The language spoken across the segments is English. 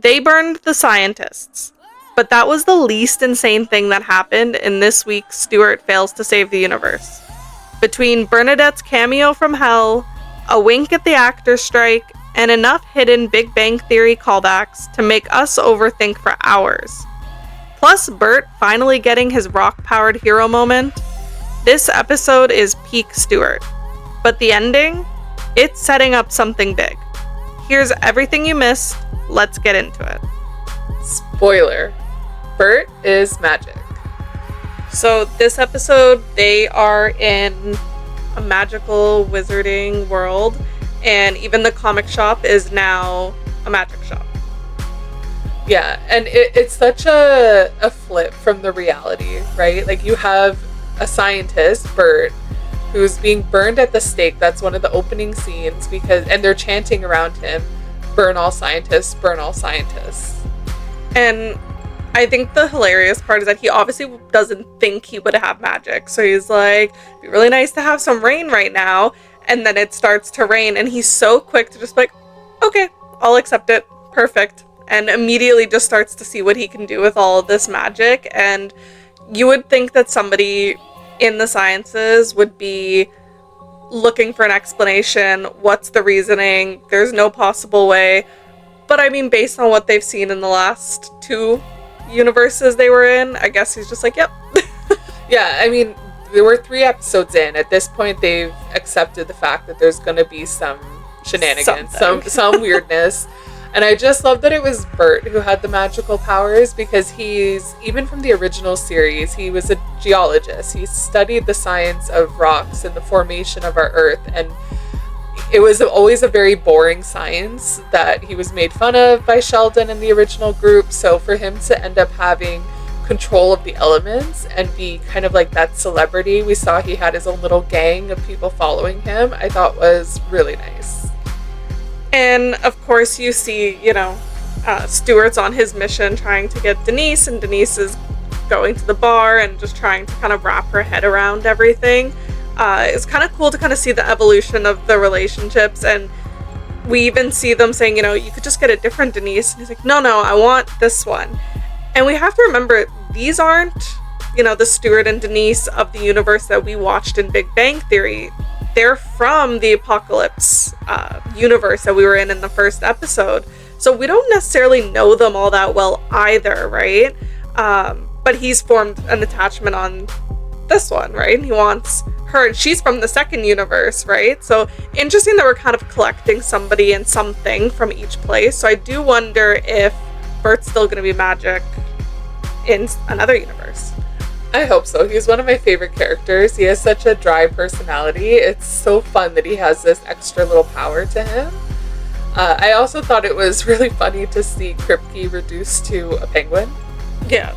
They burned the scientists. But that was the least insane thing that happened in this week's Stuart Fails to Save the Universe. Between Bernadette's cameo from hell, a wink at the actor's strike, and enough hidden Big Bang Theory callbacks to make us overthink for hours. Plus Bert finally getting his rock-powered hero moment, this episode is peak Stuart. But the ending? It's setting up something big. Here's everything you missed, let's get into it. Spoiler. Bert is magic. So this episode, they are in a magical wizarding world, and even the comic shop is now a magic shop. Yeah, and it's such a flip from the reality, right? Like, you have a scientist, Bert, who's being burned at the stake. That's one of the opening scenes, and they're chanting around him, burn all scientists, burn all scientists. And I think the hilarious part is that he obviously doesn't think he would have magic. So he's like, it'd be really nice to have some rain right now. And then it starts to rain, and he's so quick to just be like, okay, I'll accept it. Perfect. And immediately just starts to see what he can do with all of this magic. And you would think that somebody in the sciences would be looking for an explanation. What's the reasoning? There's no possible way. But I mean, based on what they've seen in the last 2 universes they were in, I guess he's just like, yep. Yeah, I mean, there were 3 episodes in. At this point, they've accepted the fact that there's going to be some shenanigans, some weirdness. And I just love that it was Bert who had the magical powers, because even from the original series, he was a geologist. He studied the science of rocks and the formation of our Earth, and it was always a very boring science that he was made fun of by Sheldon and the original group. So for him to end up having control of the elements and be kind of like that celebrity we saw, he had his own little gang of people following him, I thought was really nice. And of course you see, Stuart's on his mission trying to get Denise, and Denise is going to the bar and just trying to kind of wrap her head around everything. It's kind of cool to kind of see the evolution of the relationships, and we even see them saying, you could just get a different Denise. And he's like, no, I want this one. And we have to remember, these aren't, the Stuart and Denise of the universe that we watched in Big Bang Theory. They're from the Apocalypse universe that we were in the first episode. So we don't necessarily know them all that well either, right? But he's formed an attachment on this one, right? And he wants her, and she's from the second universe, right? So interesting that we're kind of collecting somebody and something from each place. So I do wonder if Bert's still going to be magic in another universe. I hope so. He's one of my favorite characters. He has such a dry personality. It's so fun that he has this extra little power to him. I also thought it was really funny to see Kripke reduced to a penguin. Yeah.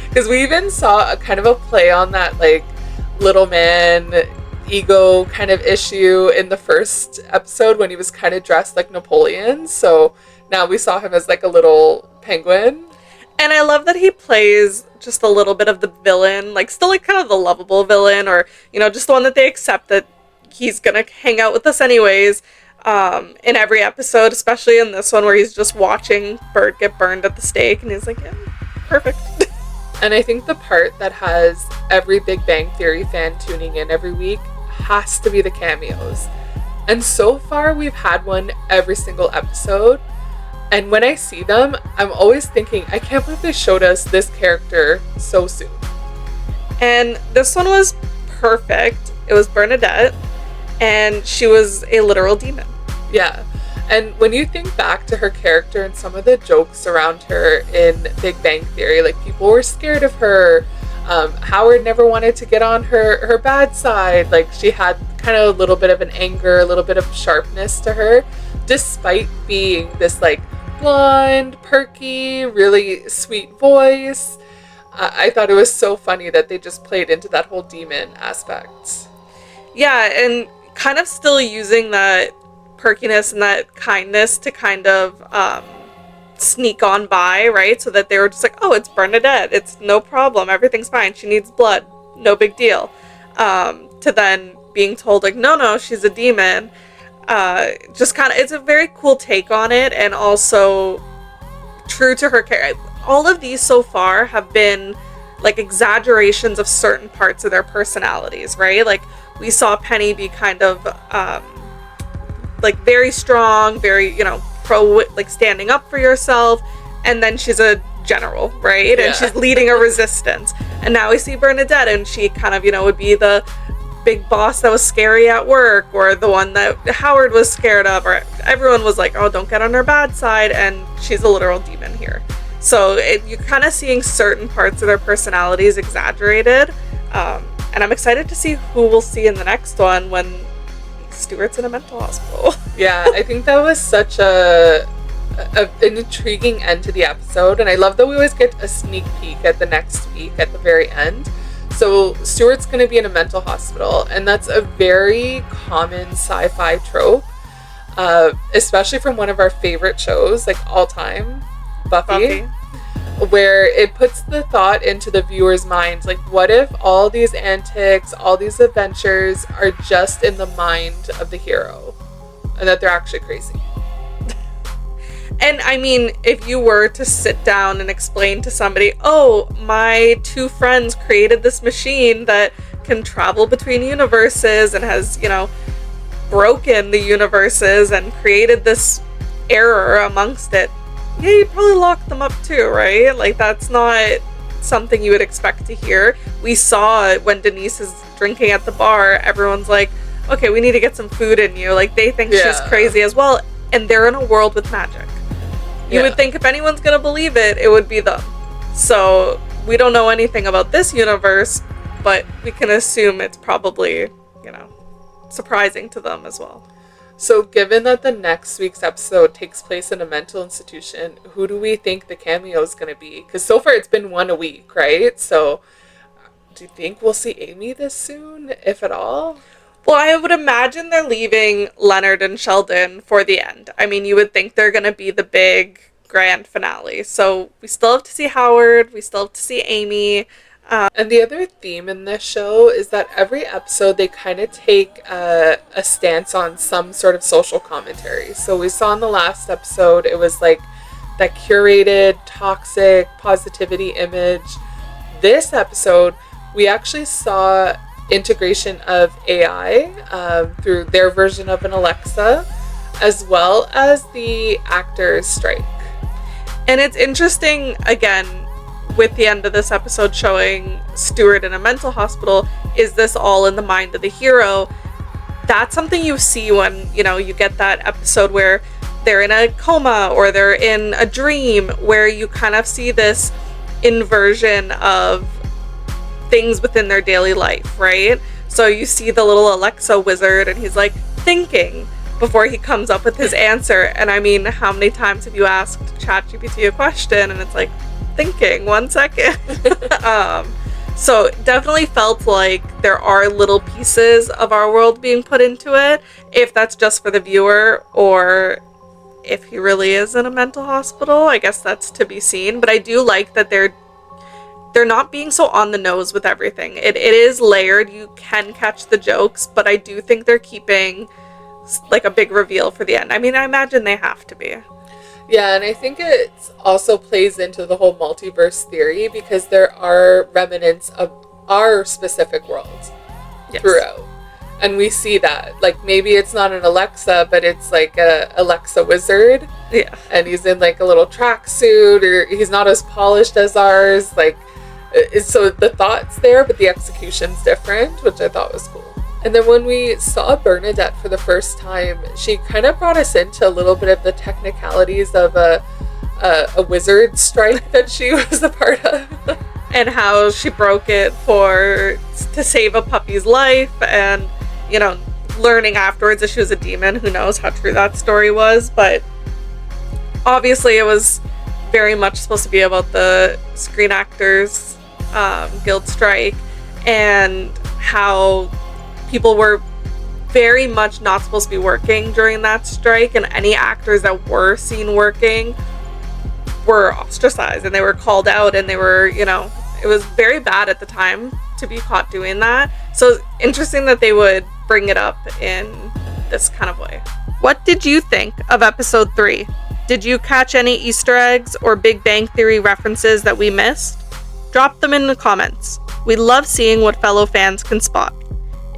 Because we even saw a kind of a play on that, like, little man ego kind of issue in the first episode when he was kind of dressed like Napoleon. So now we saw him as like a little penguin. And I love that he plays just a little bit of the villain, like still like kind of the lovable villain, or, just the one that they accept that he's gonna hang out with us anyways, in every episode, especially in this one where he's just watching Bert get burned at the stake, and he's like, yeah, perfect. And I think the part that has every Big Bang Theory fan tuning in every week has to be the cameos. And so far, we've had one every single episode. And when I see them, I'm always thinking, I can't believe they showed us this character so soon. And this one was perfect. It was Bernadette, and she was a literal demon. Yeah. And when you think back to her character and some of the jokes around her in Big Bang Theory, like, people were scared of her. Howard never wanted to get on her bad side. Like, she had kind of a little bit of an anger, a little bit of sharpness to her, despite being this, like, blonde, perky, really sweet voice. I thought it was so funny that they just played into that whole demon aspect. Yeah, and kind of still using that perkiness and that kindness to kind of sneak on by, right? So that they were just like, oh, it's Bernadette. It's no problem. Everything's fine. She needs blood. No big deal. To then being told, like, no, she's a demon. Just kind of, it's a very cool take on it, and also true to her character. All of these so far have been like exaggerations of certain parts of their personalities, right? Like we saw Penny be kind of like very strong, very, you know, pro, like standing up for yourself, and then she's a general, right? And she's leading a resistance. And now we see Bernadette, and she kind of, you know, would be the big boss that was scary at work, or the one that Howard was scared of, or everyone was like, oh, don't get on her bad side, and she's a literal demon here. So you're kind of seeing certain parts of their personalities exaggerated, and I'm excited to see who we'll see in the next one when Stuart's in a mental hospital. Yeah, I think that was such an intriguing end to the episode, and I love that we always get a sneak peek at the next week at the very end. So Stuart's going to be in a mental hospital, and that's a very common sci-fi trope, especially from one of our favorite shows, like all time, Buffy, where it puts the thought into the viewer's mind, like, what if all these antics, all these adventures are just in the mind of the hero, and that they're actually crazy? And I mean, if you were to sit down and explain to somebody, oh, my two friends created this machine that can travel between universes and has, you know, broken the universes and created this error amongst it, yeah, you'd probably lock them up too, right? Like, that's not something you would expect to hear. We saw it when Denise is drinking at the bar. Everyone's like, okay, we need to get some food in you. Like, they think she's crazy as well. And they're in a world with magic. You would think if anyone's going to believe it, it would be them. So we don't know anything about this universe, but we can assume it's probably, you know, surprising to them as well. So given that the next week's episode takes place in a mental institution, who do we think the cameo is going to be? Because so far it's been one a week, right? So do you think we'll see Amy this soon, if at all? Well, I would imagine they're leaving Leonard and Sheldon for the end. I mean, you would think they're going to be the big grand finale. So we still have to see Howard. We still have to see Amy. And the other theme in this show is that every episode they kind of take a stance on some sort of social commentary. So we saw in the last episode, it was like that curated, toxic positivity image. This episode, we actually saw integration of AI through their version of an Alexa, as well as the actors' strike. And it's interesting, again, with the end of this episode showing Stuart in a mental hospital, is this all in the mind of the hero? That's something you see when, you know, you get that episode where they're in a coma or they're in a dream, where you kind of see this inversion of things within their daily life, right? So you see the little Alexa wizard and he's like thinking before he comes up with his answer. And I mean, how many times have you asked ChatGPT a question and it's like, thinking, 1 second. So definitely felt like there are little pieces of our world being put into it. If that's just for the viewer or if he really is in a mental hospital, I guess that's to be seen. But I do like that they're not being so on the nose with everything. It is layered. You can catch the jokes, but I do think they're keeping like a big reveal for the end. I mean, I imagine they have to be. Yeah, and I think it also plays into the whole multiverse theory because there are remnants of our specific worlds throughout. And we see that. Like, maybe it's not an Alexa, but it's like a Alexa wizard. Yeah. And he's in like a little tracksuit, or he's not as polished as ours. Like, so the thought's there, but the execution's different, which I thought was cool. And then when we saw Bernadette for the first time, she kind of brought us into a little bit of the technicalities of a wizard strike that she was a part of. And how she broke it to save a puppy's life, and, you know, learning afterwards that she was a demon. Who knows how true that story was, but obviously it was very much supposed to be about the Screen Actors Guild strike, and how people were very much not supposed to be working during that strike, and any actors that were seen working were ostracized and they were called out, and they were, you know, it was very bad at the time to be caught doing that. So interesting that they would bring it up in this kind of way. What did you think of episode 3? Did you catch any Easter eggs or Big Bang Theory references that we missed? Drop them in the comments. We love seeing what fellow fans can spot.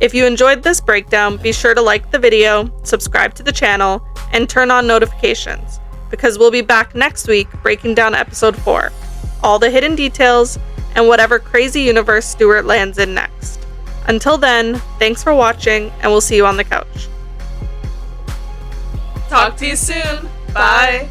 If you enjoyed this breakdown, be sure to like the video, subscribe to the channel, and turn on notifications, because we'll be back next week breaking down episode 4, all the hidden details, and whatever crazy universe Stuart lands in next. Until then, thanks for watching, and we'll see you on the couch. Talk to you soon. Bye.